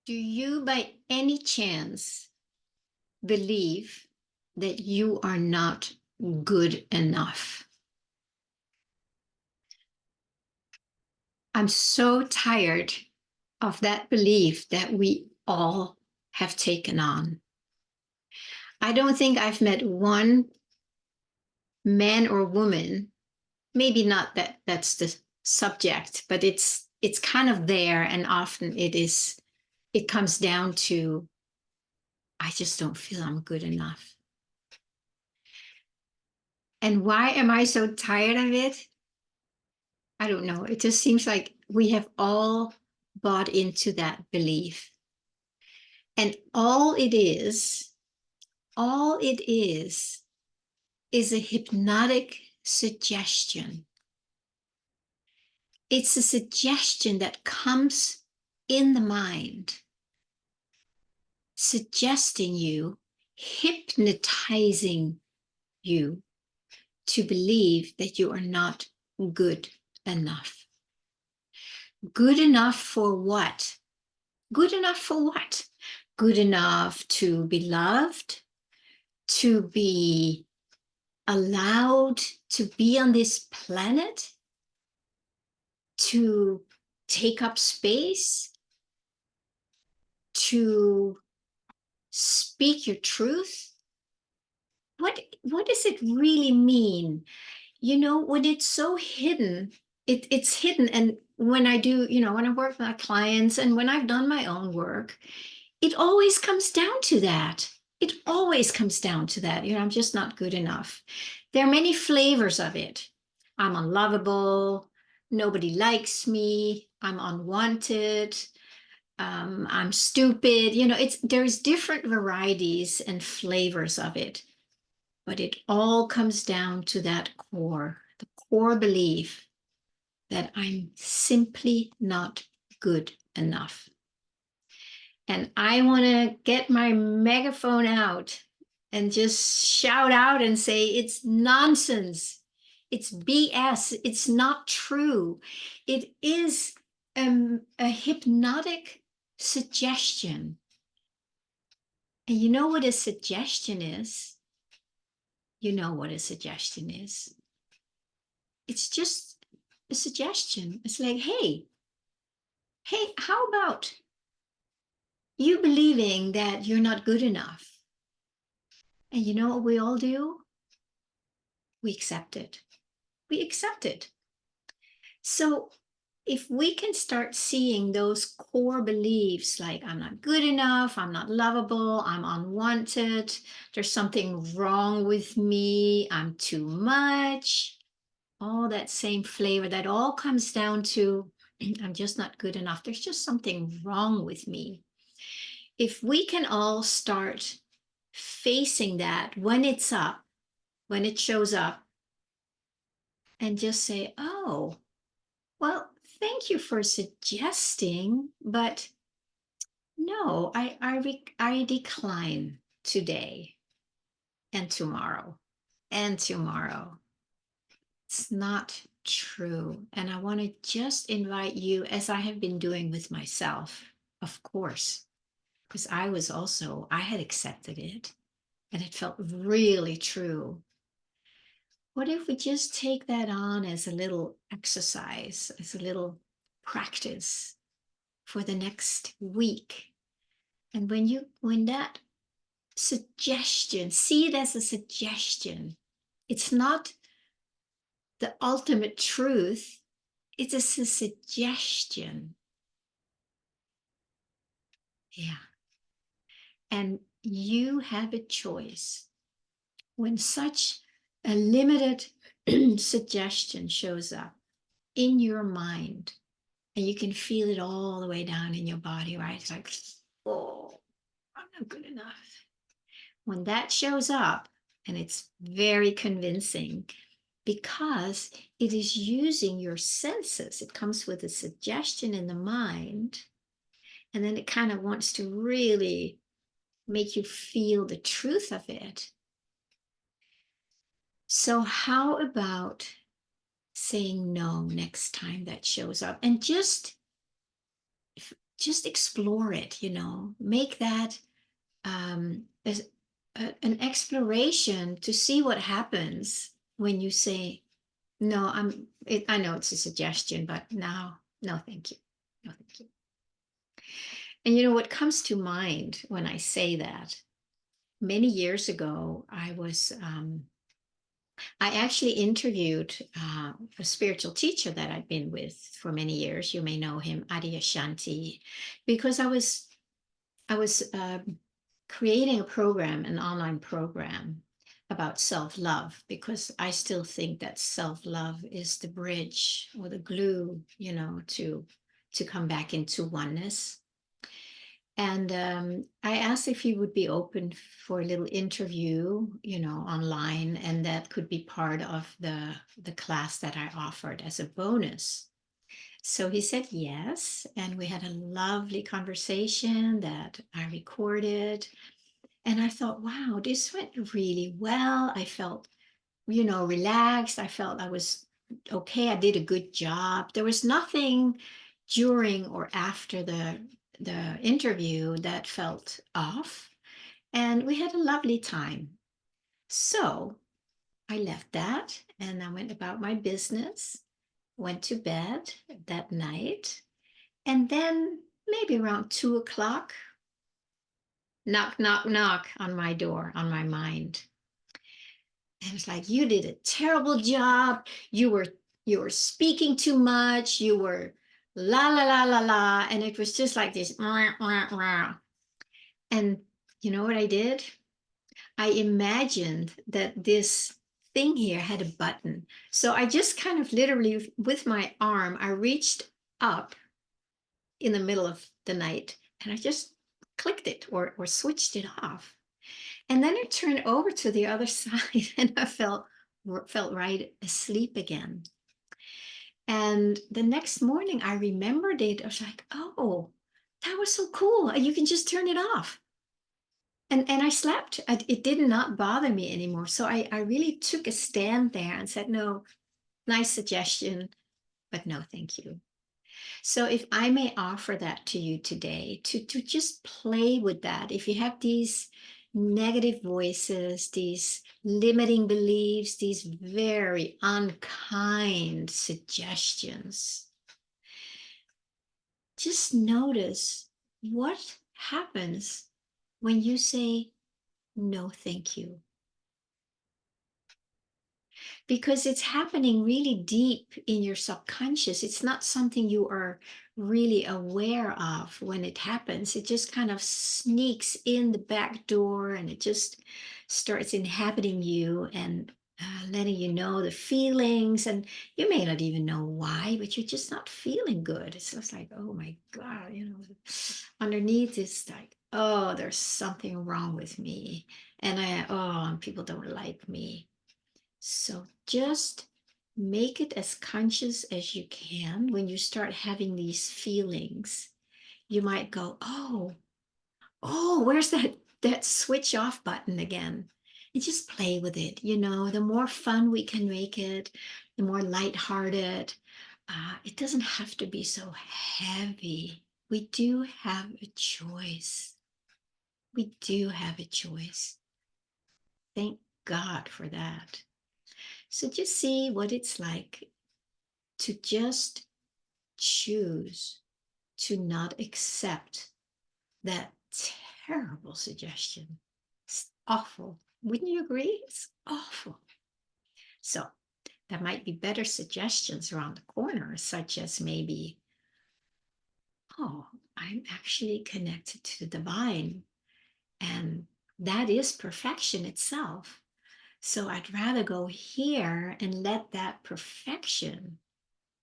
Do you by any chance believe that you are not good enough? I'm so tired of that belief that we all have taken on. I don't think I've met one man or woman, maybe not that's the subject, but it's kind of there, and often it comes down to I just don't feel I'm good enough. And why am I so tired of it? I don't know. It just seems like we have all bought into that belief. And all it is a hypnotic suggestion. It's a suggestion that comes in the mind, suggesting you, hypnotizing you to believe that you are not good enough. Good enough for what? Good enough for what? Good enough to be loved, to be allowed to be on this planet, to take up space, to speak your truth. What does it really mean? You know, when it's so hidden, it's hidden. And when I do, when I work with my clients and when I've done my own work, it always comes down to that. It always comes down to that. I'm just not good enough. There are many flavors of it. I'm unlovable. Nobody likes me. I'm unwanted. I'm stupid. There's different varieties and flavors of it, but it all comes down to that the core belief that I'm simply not good enough. And I want to get my megaphone out and just shout out and say, it's nonsense. It's BS. It's not true. It is a hypnotic suggestion. And you know what a suggestion is? You know what a suggestion is. It's just a suggestion. It's like, hey, how about you believing that you're not good enough? And you know what we all do? We accept it. We accept it. So if we can start seeing those core beliefs like I'm not good enough, I'm not lovable, I'm unwanted, there's something wrong with me, I'm too much, all that same flavor, that all comes down to I'm just not good enough. There's just something wrong with me. If we can all start facing that when it's up, when it shows up, and just say, oh, well, thank you for suggesting, but no, I decline today and tomorrow and tomorrow. It's not true. And I want to just invite you, as I have been doing with myself, of course, because I had accepted it and it felt really true. What if we just take that on as a little exercise, as a little practice for the next week? And when that suggestion, see it as a suggestion. It's not the ultimate truth. It's a suggestion. Yeah. And you have a choice. When such a limited suggestion shows up in your mind, and you can feel it all the way down in your body, right? It's like, oh, I'm not good enough. When that shows up, and it's very convincing because it is using your senses, it comes with a suggestion in the mind, and then it kind of wants to really make you feel the truth of it. So, how about saying no next time that shows up, and just just explore it, make that as an exploration to see what happens when you say, no, I know it's a suggestion, but no, thank you. No, thank you. And what comes to mind when I say that, many years ago, I actually interviewed a spiritual teacher that I've been with for many years. You may know him, Adi Ashanti, because I was creating a program, an online program about self-love, because I still think that self-love is the bridge or the glue, to come back into oneness. And I asked if he would be open for a little interview, online, and that could be part of the class that I offered as a bonus. So he said yes, and we had a lovely conversation that I recorded. And I thought, wow, this went really well. I felt, relaxed. I felt I was okay. I did a good job. There was nothing during or after the interview that felt off. And we had a lovely time. So I left that and I went about my business, went to bed that night. And then maybe around 2 o'clock, knock, knock, knock on my door, on my mind. And it's like, you did a terrible job. You were speaking too much. You were la la la la la. And it was just like this. Rah, rah, rah. And you know what I did? I imagined that this thing here had a button. So I just kind of literally, with my arm, I reached up in the middle of the night and I just clicked it or switched it off. And then I turned over to the other side and I felt right asleep again. And the next morning I remembered it. I was like, oh, that was so cool. You can just turn it off. And I slept. It did not bother me anymore. So I really took a stand there and said, no, nice suggestion, but no, thank you. So if I may offer that to you today, to just play with that, if you have these negative voices, these limiting beliefs, these very unkind suggestions, just notice what happens when you say, no, thank you. Because it's happening really deep in your subconscious. It's not something you are really aware of when it happens. It just kind of sneaks in the back door and it just starts inhabiting you and letting you know the feelings. And you may not even know why, but you're just not feeling good. It's just like, oh my God, underneath it's like, oh, there's something wrong with me. And people don't like me. So just make it as conscious as you can. When you start having these feelings, you might go, where's that switch off button again? And just play with it. The more fun we can make it, the more lighthearted. It doesn't have to be so heavy. We do have a choice. We do have a choice. Thank God for that. So just see what it's like to just choose to not accept that terrible suggestion. It's awful. Wouldn't you agree? It's awful. So there might be better suggestions around the corner, such as maybe, oh, I'm actually connected to the divine, and that is perfection itself. So I'd rather go here and let that perfection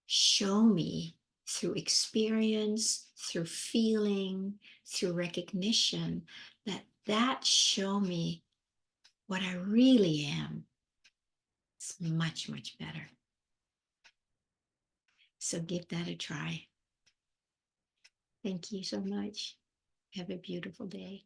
show me through experience, through feeling, through recognition, that show me what I really am. It's much, much better. So give that a try. Thank you so much. Have a beautiful day.